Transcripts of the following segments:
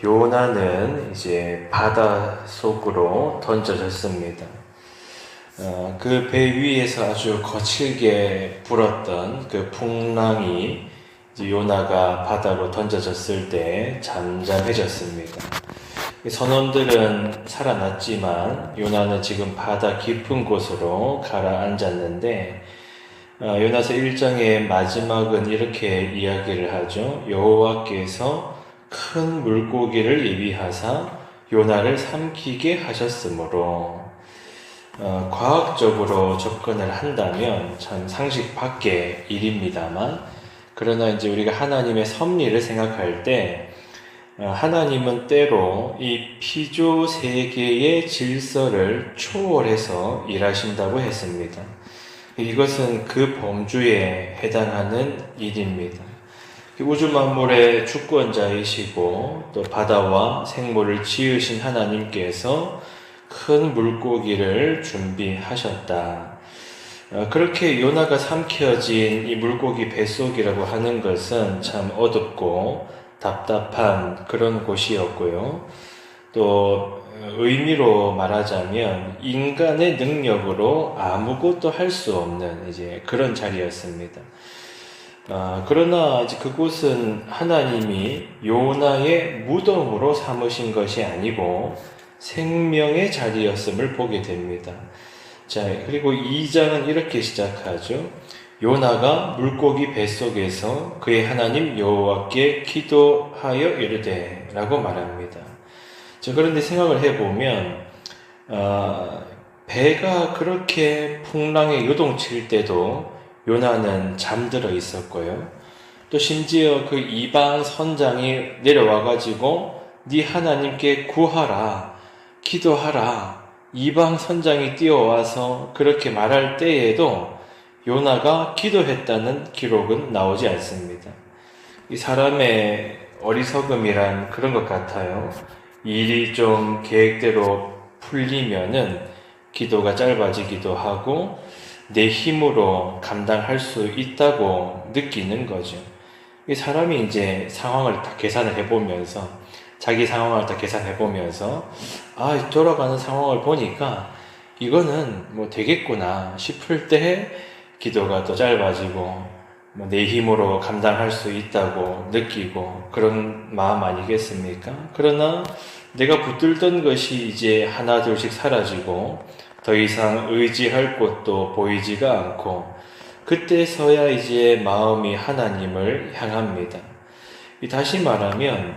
요나는 이제 바다 속으로 던져졌습니다. 그 배 위에서 아주 거칠게 불었던 그 풍랑이 이제 요나가 바다로 던져졌을 때 잠잠해졌습니다. 선원들은 살아났지만 요나는 지금 바다 깊은 곳으로 가라앉았는데, 요나서 1장의 마지막은 이렇게 이야기를 하죠. 여호와께서 큰 물고기를 예비하사 요나를 삼키게 하셨으므로, 과학적으로 접근을 한다면 참 상식 밖의 일입니다만, 그러나 이제 우리가 하나님의 섭리를 생각할 때 하나님은 때로 이 피조 세계의 질서를 초월해서 일하신다고 했습니다. 이것은 그 범주에 해당하는 일입니다. 우주 만물의 주권자이시고 또 바다와 생물을 지으신 하나님께서 큰 물고기를 준비하셨다. 그렇게 요나가 삼켜진 이 물고기 뱃속이라고 하는 것은 참 어둡고 답답한 그런 곳이었고요. 또 의미로 말하자면 인간의 능력으로 아무것도 할 수 없는 이제 그런 자리였습니다. 그러나 이제 그곳은 하나님이 요나의 무덤으로 삼으신 것이 아니고 생명의 자리였음을 보게 됩니다. 자, 그리고 2장은 이렇게 시작하죠. 요나가 물고기 뱃속에서 그의 하나님 여호와께 기도하여 이르되 라고 말합니다. 자, 그런데 생각을 해보면 배가 그렇게 풍랑에 요동칠 때도 요나는 잠들어 있었고요. 또 심지어 그 이방 선장이 내려와가지고 네 하나님께 구하라, 기도하라, 이방 선장이 뛰어와서 그렇게 말할 때에도 요나가 기도했다는 기록은 나오지 않습니다. 이 사람의 어리석음이란 그런 것 같아요. 일이 좀 계획대로 풀리면은 기도가 짧아지기도 하고 내 힘으로 감당할 수 있다고 느끼는 거죠. 이 사람이 이제 상황을 다 계산을 해보면서 자기 상황을 다 계산해보면서 돌아가는 상황을 보니까 이거는 뭐 되겠구나 싶을 때 기도가 또 짧아지고 내 힘으로 감당할 수 있다고 느끼고 그런 마음 아니겠습니까? 그러나 내가 붙들던 것이 이제 하나둘씩 사라지고 더 이상 의지할 곳도 보이지가 않고 그때서야 이제 마음이 하나님을 향합니다. 다시 말하면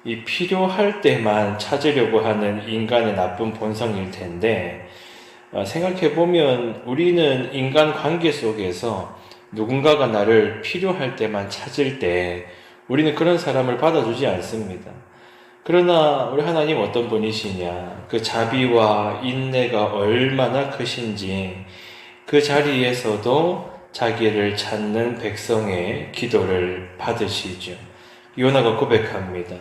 이 필요할 때만 찾으려고 하는 인간의 나쁜 본성일 텐데, 생각해보면 우리는 인간 관계 속에서 누군가가 나를 필요할 때만 찾을 때 우리는 그런 사람을 받아주지 않습니다. 그러나 우리 하나님 어떤 분이시냐, 그 자비와 인내가 얼마나 크신지 그 자리에서도 자기를 찾는 백성의 기도를 받으시죠. 요나가 고백합니다.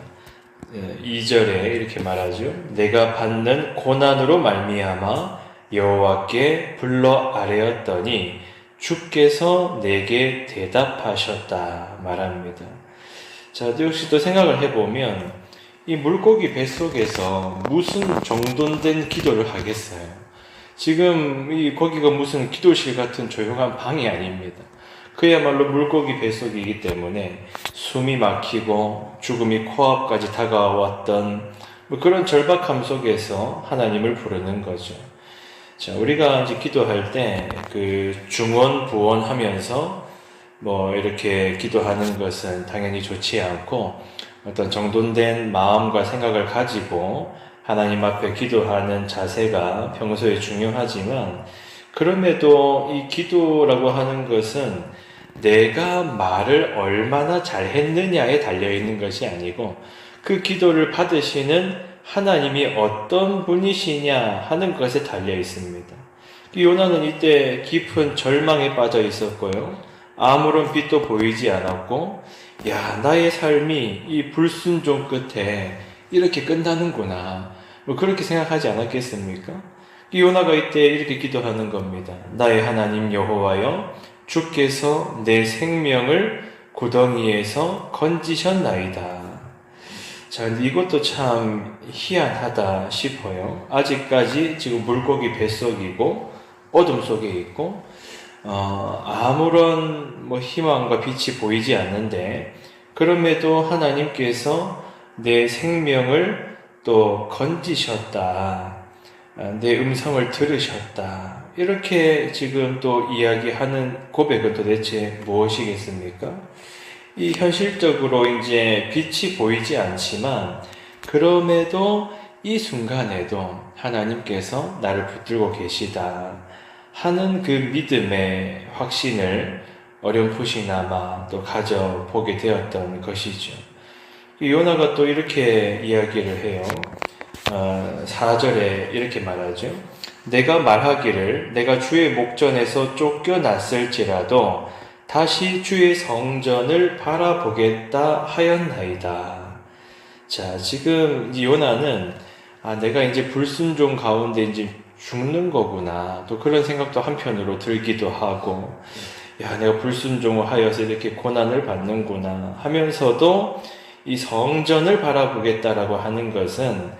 2절에 이렇게 말하죠. 내가 받는 고난으로 말미암아 여호와께 불러 아뢰었더니 주께서 내게 대답하셨다 말합니다. 자, 또 역시 또 생각을 해보면 이 물고기 뱃속에서 무슨 정돈된 기도를 하겠어요? 지금 거기가 무슨 기도실 같은 조용한 방이 아닙니다. 그야말로 물고기 뱃속이기 때문에 숨이 막히고 죽음이 코앞까지 다가왔던 그런 절박함 속에서 하나님을 부르는 거죠. 자, 우리가 이제 기도할 때 그 중언부언하면서 이렇게 기도하는 것은 당연히 좋지 않고 어떤 정돈된 마음과 생각을 가지고 하나님 앞에 기도하는 자세가 평소에 중요하지만, 그럼에도 이 기도라고 하는 것은 내가 말을 얼마나 잘했느냐에 달려있는 것이 아니고 그 기도를 받으시는 하나님이 어떤 분이시냐 하는 것에 달려있습니다. 요나는 이때 깊은 절망에 빠져 있었고요. 아무런 빛도 보이지 않았고, 나의 삶이 이 불순종 끝에 이렇게 끝나는구나, 그렇게 생각하지 않았겠습니까? 요나가 이때 이렇게 기도하는 겁니다. 나의 하나님 여호와여, 주께서 내 생명을 구덩이에서 건지셨나이다. 자, 근데 이것도 참 희한하다 싶어요. 아직까지 지금 물고기 뱃속이고 어둠 속에 있고 아무런 희망과 빛이 보이지 않는데, 그럼에도 하나님께서 내 생명을 또 건지셨다, 내 음성을 들으셨다, 이렇게 지금 또 이야기하는 고백은 도대체 무엇이겠습니까? 이 현실적으로 이제 빛이 보이지 않지만, 그럼에도 이 순간에도 하나님께서 나를 붙들고 계시다 하는 그 믿음의 확신을 어렴풋이나마 또 가져보게 되었던 것이죠. 요나가 또 이렇게 이야기를 해요. 4절에 이렇게 말하죠. 내가 말하기를 내가 주의 목전에서 쫓겨났을지라도 다시 주의 성전을 바라보겠다 하였나이다. 자, 지금 요나는 내가 이제 불순종 가운데 이제 죽는 거구나, 또 그런 생각도 한편으로 들기도 하고, 내가 불순종을 하여서 이렇게 고난을 받는구나 하면서도 이 성전을 바라보겠다라고 하는 것은,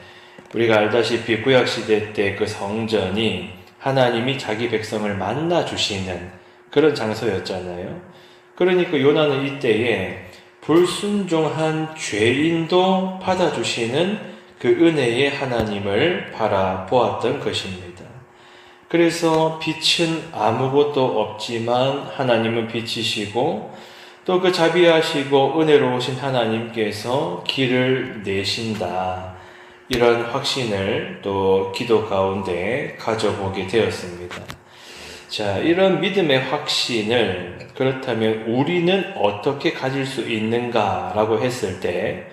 우리가 알다시피 구약시대 때 그 성전이 하나님이 자기 백성을 만나 주시는 그런 장소였잖아요. 그러니까 요나는 이때에 불순종한 죄인도 받아주시는 그 은혜의 하나님을 바라보았던 것입니다. 그래서 빛은 아무것도 없지만 하나님은 빛이시고, 또 그 자비하시고 은혜로우신 하나님께서 길을 내신다, 이런 확신을 또 기도 가운데 가져보게 되었습니다. 자, 이런 믿음의 확신을 그렇다면 우리는 어떻게 가질 수 있는가라고 했을 때,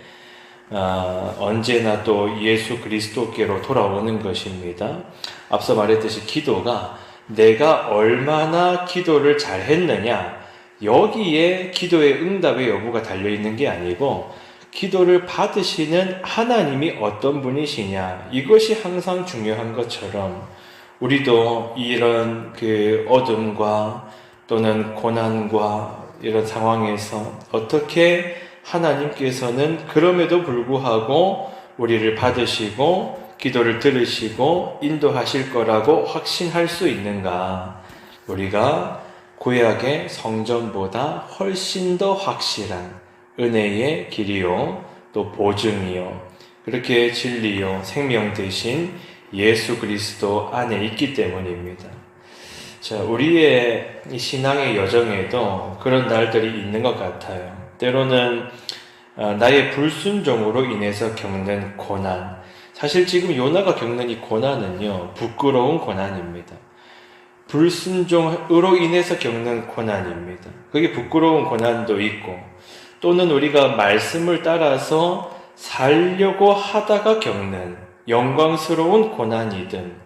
언제나 또 예수 그리스도께로 돌아오는 것입니다. 앞서 말했듯이 기도가 내가 얼마나 기도를 잘 했느냐, 여기에 기도의 응답의 여부가 달려있는 게 아니고, 기도를 받으시는 하나님이 어떤 분이시냐, 이것이 항상 중요한 것처럼, 우리도 이런 그 어둠과 또는 고난과 이런 상황에서 어떻게 하나님께서는 그럼에도 불구하고 우리를 받으시고 기도를 들으시고 인도하실 거라고 확신할 수 있는가? 우리가 구약의 성전보다 훨씬 더 확실한 은혜의 길이요, 또 보증이요, 그렇게 진리요, 생명 되신 예수 그리스도 안에 있기 때문입니다. 자, 우리의 신앙의 여정에도 그런 날들이 있는 것 같아요. 때로는 나의 불순종으로 인해서 겪는 고난, 사실 지금 요나가 겪는 이 고난은요, 부끄러운 고난입니다. 불순종으로 인해서 겪는 고난입니다. 그게 부끄러운 고난도 있고, 또는 우리가 말씀을 따라서 살려고 하다가 겪는 영광스러운 고난이든,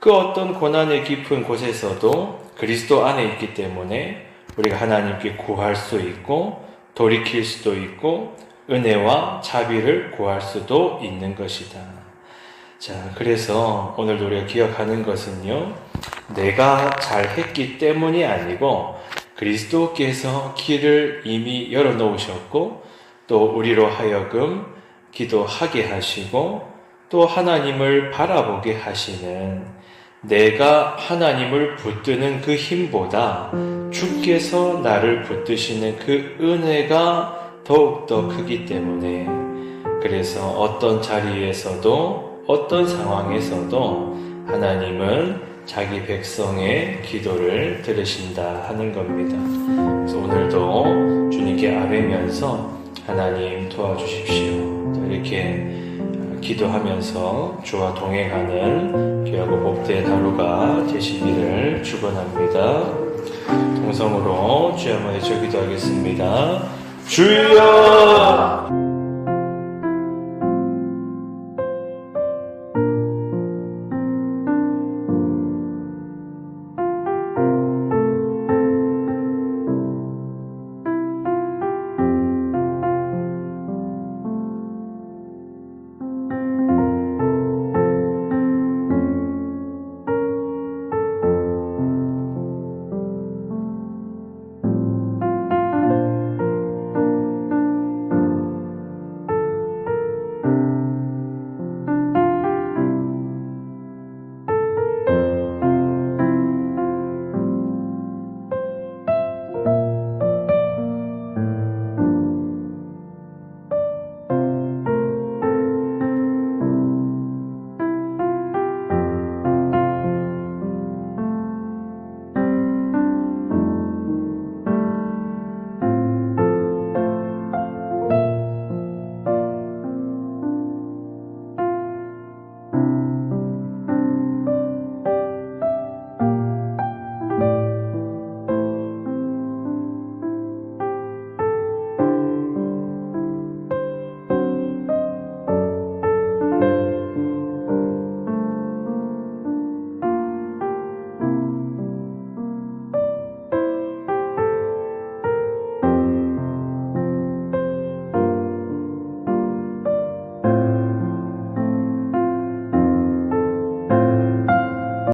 그 어떤 고난의 깊은 곳에서도 그리스도 안에 있기 때문에 우리가 하나님께 구할 수 있고 돌이킬 수도 있고 은혜와 자비를 구할 수도 있는 것이다. 자, 그래서 오늘도 우리가 기억하는 것은요, 내가 잘했기 때문이 아니고 그리스도께서 길을 이미 열어놓으셨고, 또 우리로 하여금 기도하게 하시고 또 하나님을 바라보게 하시는, 내가 하나님을 붙드는 그 힘보다 주께서 나를 붙드시는 그 은혜가 더욱더 크기 때문에, 그래서 어떤 자리에서도 어떤 상황에서도 하나님은 자기 백성의 기도를 들으신다 하는 겁니다. 그래서 오늘도 주님께 아뢰면서 하나님 도와주십시오, 이렇게 기도하면서 주와 동행하는 귀하고 복된 하루가 되시기를 축원합니다. 동성으로 주여 한번 외쳐 기도하겠습니다. 주여!